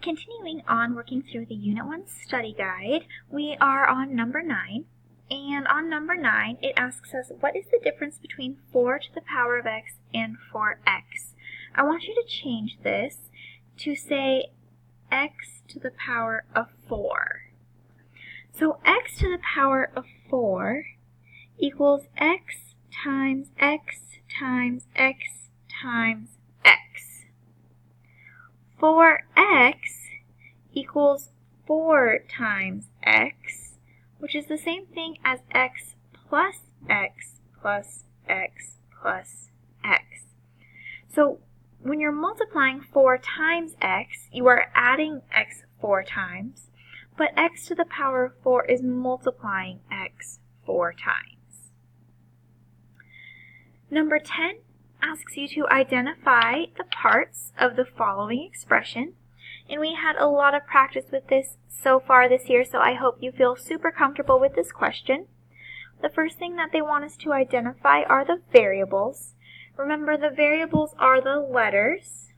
Continuing on working through the Unit 1 study guide, we are on number 9. And on number 9, it asks us, what is the difference between 4 to the power of x and 4x? I want you to change this to say x to the power of 4. So x to the power of 4 equals x times x times x times x. 4x equals 4 times x, which is the same thing as x plus x plus x plus x. So when you're multiplying 4 times x, you are adding x 4 times, but x to the power of 4 is multiplying x 4 times. Number 10 asks you to identify the parts of the following expression. And we had a lot of practice with this so far this year, so I hope you feel super comfortable with this question. The first thing that they want us to identify are the variables. Remember, the variables are the letters.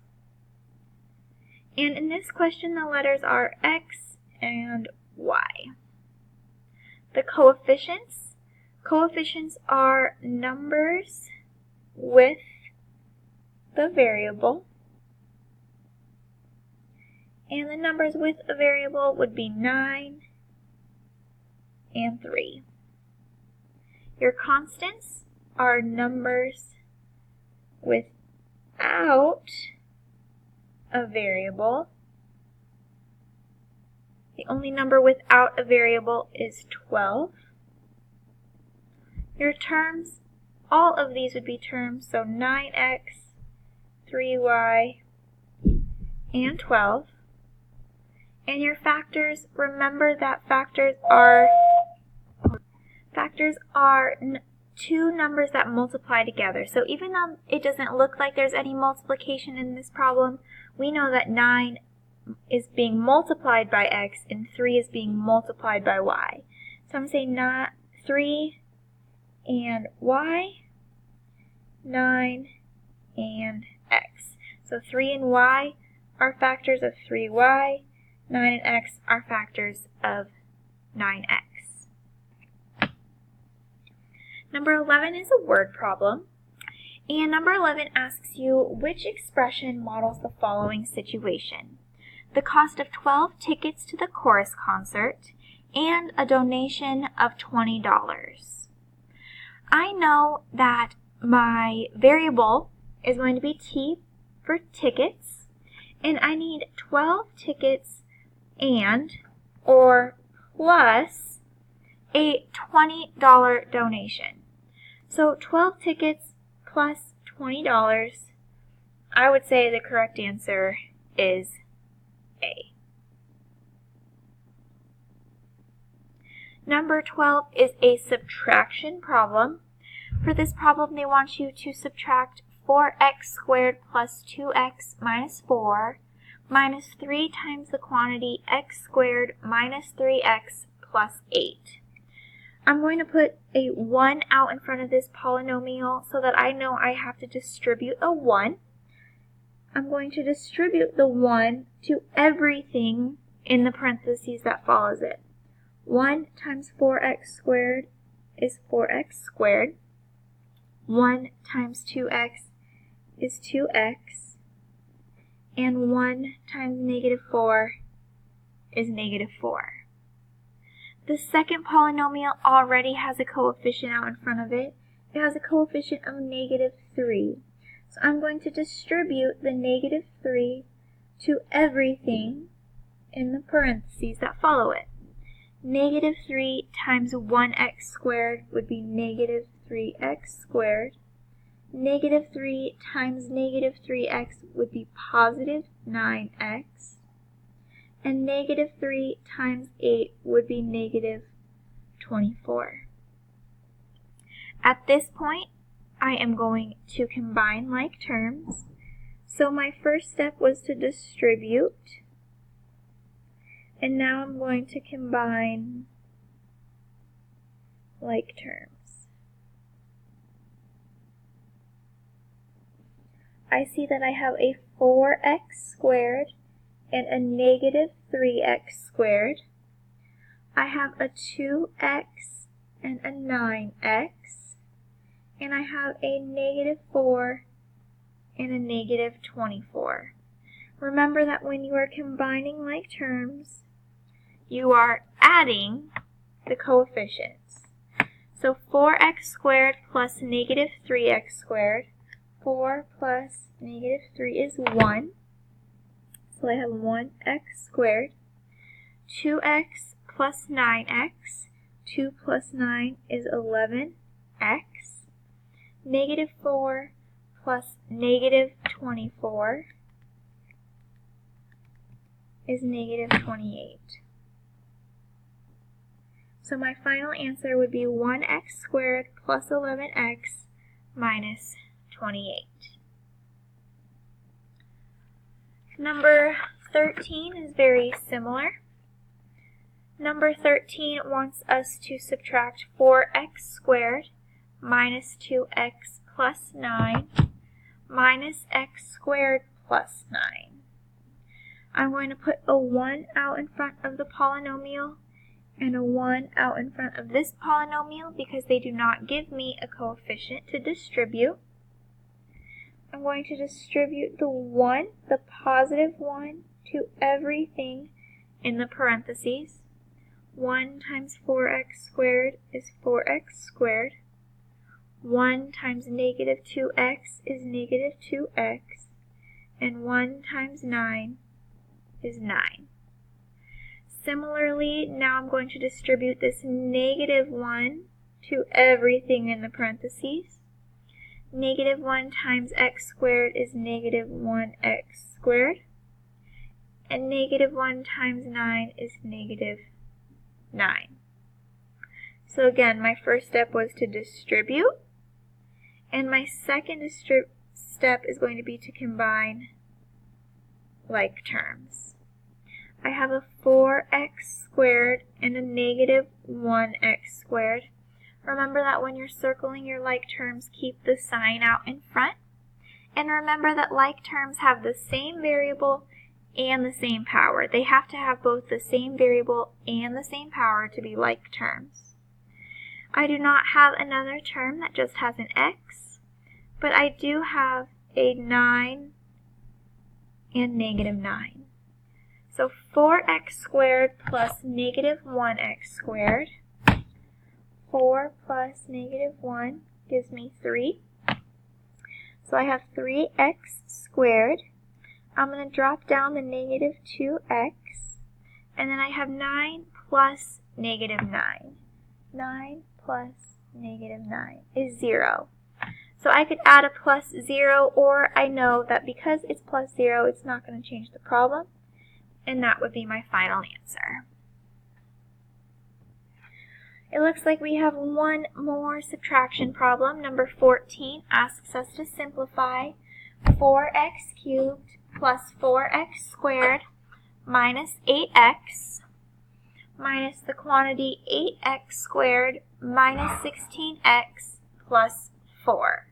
And in this question, the letters are x and y. The coefficients. Coefficients are numbers with the variable. And the numbers with a variable would be 9 and 3. Your constants are numbers without a variable. The only number without a variable is 12. Your terms, all of these would be terms, so 9x, 3y, and 12. And your factors, remember that factors are two numbers that multiply together. So even though it doesn't look like there's any multiplication in this problem, we know that 9 is being multiplied by x and 3 is being multiplied by y. So I'm saying not 3 and y, 9 and x. So 3 and y are factors of 3y, 9 and x are factors of 9x. Number 11 is a word problem. And number 11 asks you, which expression models the following situation? The cost of 12 tickets to the chorus concert and a donation of $20. I know that my variable is going to be T for tickets, and I need 12 tickets and or plus a $20 donation. So 12 tickets plus $20, I would say the correct answer is A. Number 12 is a subtraction problem. For this problem, they want you to subtract 4x squared plus 2x minus 4 minus 3 times the quantity x squared minus 3x plus 8. I'm going to put a 1 out in front of this polynomial so that I know I have to distribute a 1. I'm going to distribute the 1 to everything in the parentheses that follows it. 1 times 4x squared is 4x squared. 1 times 2x is 2x. And 1 times negative 4 is negative 4. The second polynomial already has a coefficient out in front of it. It has a coefficient of negative 3. So I'm going to distribute the negative 3 to everything in the parentheses that follow it. Negative 3 times 1x squared would be negative 3x squared. Negative 3 times negative 3x would be positive 9x. And negative 3 times 8 would be negative 24. At this point, I am going to combine like terms. So my first step was to distribute. And now I'm going to combine like terms. I see that I have a 4x squared and a negative 3x squared. I have a 2x and a 9x. And I have a negative 4 and a negative 24. Remember that when you are combining like terms, you are adding the coefficients. So 4x squared plus negative 3x squared. 4 plus negative 3 is 1. So I have 1x squared. 2x plus 9x. 2 plus 9 is 11x. Negative 4 plus negative 24 is negative 28. So my final answer would be 1x squared plus 11x minus 28. Number 13 is very similar. Number 13 wants us to subtract 4x squared minus 2x plus 9 minus x squared plus 9. I'm going to put a 1 out in front of the polynomial and a 1 out in front of this polynomial because they do not give me a coefficient to distribute. I'm going to distribute the 1, the positive 1, to everything in the parentheses. 1 times 4x squared is 4x squared. 1 times negative 2x is negative 2x, and 1 times 9 is 9. Similarly, now I'm going to distribute this negative 1 to everything in the parentheses. Negative 1 times x squared is negative 1x squared, and negative 1 times 9 is negative 9. So again, my first step was to distribute. And my second step is going to be to combine like terms. I have a 4x squared and a negative 1x squared. Remember that when you're circling your like terms, keep the sign out in front. And remember that like terms have the same variable and the same power. They have to have both the same variable and the same power to be like terms. I do not have another term that just has an x, but I do have a 9 and negative 9. So 4x squared plus negative 1x squared. 4 plus negative 1 gives me 3. So I have 3x squared. I'm going to drop down the negative 2x, and then I have 9 plus negative 9. 9 plus negative 9 is 0. So I could add a plus 0, or I know that because it's plus 0, it's not going to change the problem, and that would be my final answer. It looks like we have one more subtraction problem. Number 14 asks us to simplify 4x cubed plus 4x squared minus 8x minus the quantity 8x squared minus 16x plus 4.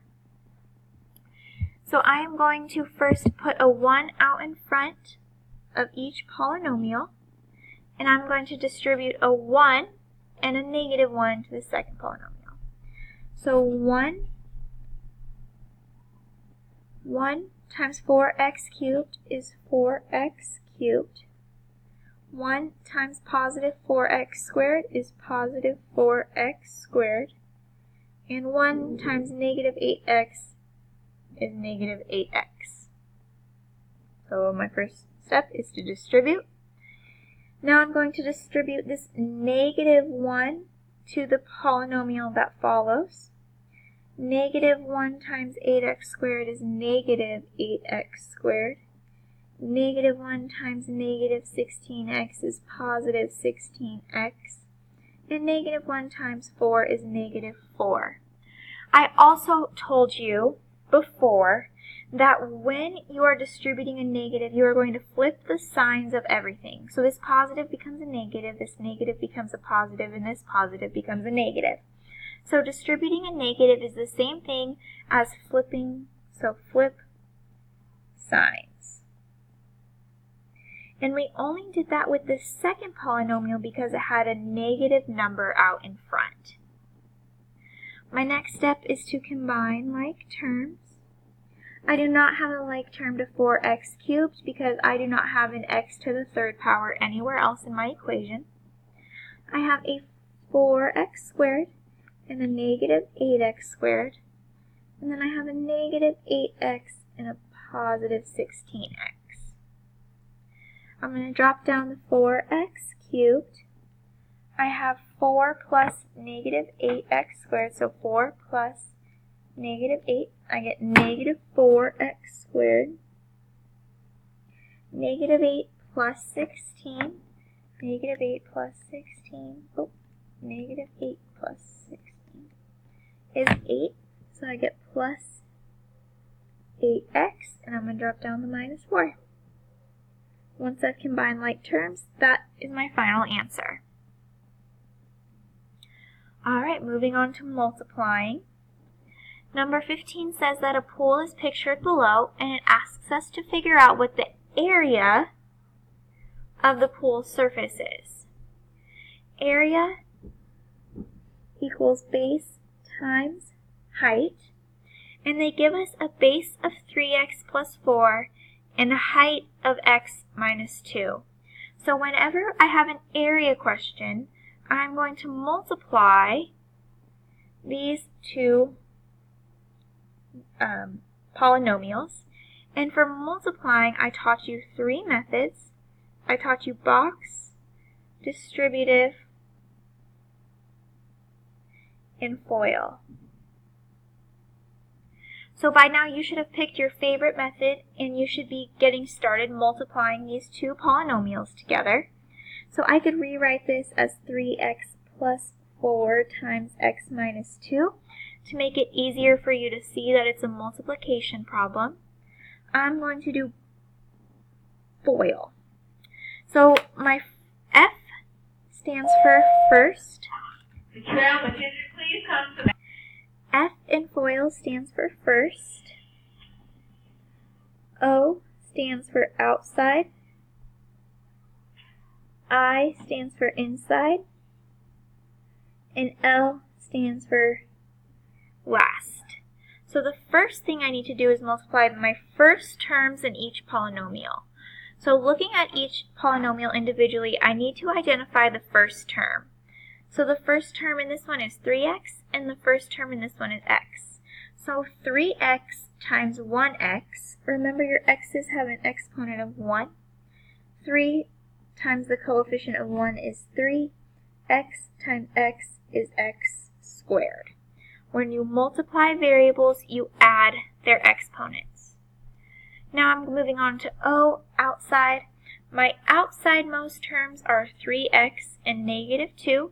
So I am going to first put a 1 out in front of each polynomial, and I'm going to distribute a 1 and a negative 1 to the second polynomial. So 1 times 4x cubed is 4x cubed. 1 times positive 4x squared is positive 4x squared. And 1 times negative 8x is negative 8x. So my first step is to distribute. Now I'm going to distribute this negative 1 to the polynomial that follows. Negative 1 times 8x squared is negative 8x squared. Negative 1 times negative 16x is positive 16x. And negative 1 times 4 is negative 4. I also told you before that when you are distributing a negative, you are going to flip the signs of everything. So this positive becomes a negative, this negative becomes a positive, and this positive becomes a negative. So distributing a negative is the same thing as flipping, so flip signs. And we only did that with the second polynomial because it had a negative number out in front. My next step is to combine like terms. I do not have a like term to 4x cubed because I do not have an x to the third power anywhere else in my equation. I have a 4x squared and a negative 8x squared. And then I have a negative 8x and a positive 16x. I'm going to drop down the 4x cubed. I have 4 plus negative 8x squared, so 4 plus negative 8. I get negative 4x squared. Negative 8 plus 16. Negative 8 plus 16. Oh, negative 8 plus 16 is 8. So I get plus 8x, and I'm going to drop down the minus 4. Once I've combined like terms, that is my final answer. Alright, moving on to multiplying. Number 15 says that a pool is pictured below, and it asks us to figure out what the area of the pool surface is. Area equals base times height, and they give us a base of 3x plus 4 and a height of x minus 2. So whenever I have an area question, I'm going to multiply these two polynomials. And for multiplying, I taught you 3 methods. I taught you box, distributive, and FOIL. So by now you should have picked your favorite method, and you should be getting started multiplying these two polynomials together. So I could rewrite this as 3x plus 4 times x minus 2 to make it easier for you to see that it's a multiplication problem. I'm going to do FOIL. So my F stands for first. F in FOIL stands for first. O stands for outside. I stands for inside. And L stands for last. So the first thing I need to do is multiply my first terms in each polynomial. So looking at each polynomial individually, I need to identify the first term. So the first term in this one is 3x, and the first term in this one is x. So 3x times 1x, remember your x's have an exponent of 1. 3 times the coefficient of 1 is 3. X times x is x squared. When you multiply variables, you add their exponents. Now I'm moving on to O, outside. My outsidemost terms are 3x and negative 2.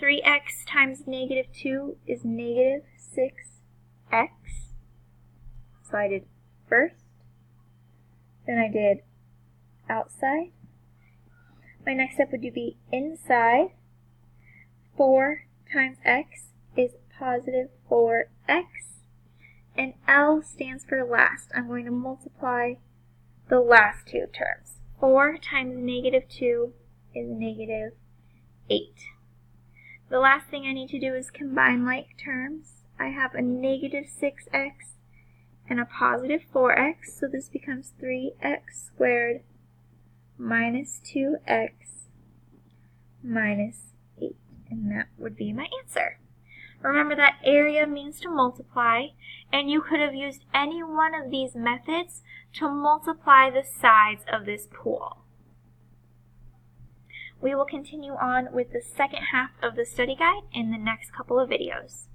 3x times negative 2 is negative 6x. So I did first, then I did outside. My next step would be inside. 4 times x is positive 4x. And L stands for last. I'm going to multiply the last two terms. 4 times negative 2 is negative 8. The last thing I need to do is combine like terms. I have a negative 6x and a positive 4x, so this becomes 3x squared minus 2x minus 8, and that would be my answer. Remember that area means to multiply, and you could have used any one of these methods to multiply the sides of this pool. We will continue on with the second half of the study guide in the next couple of videos.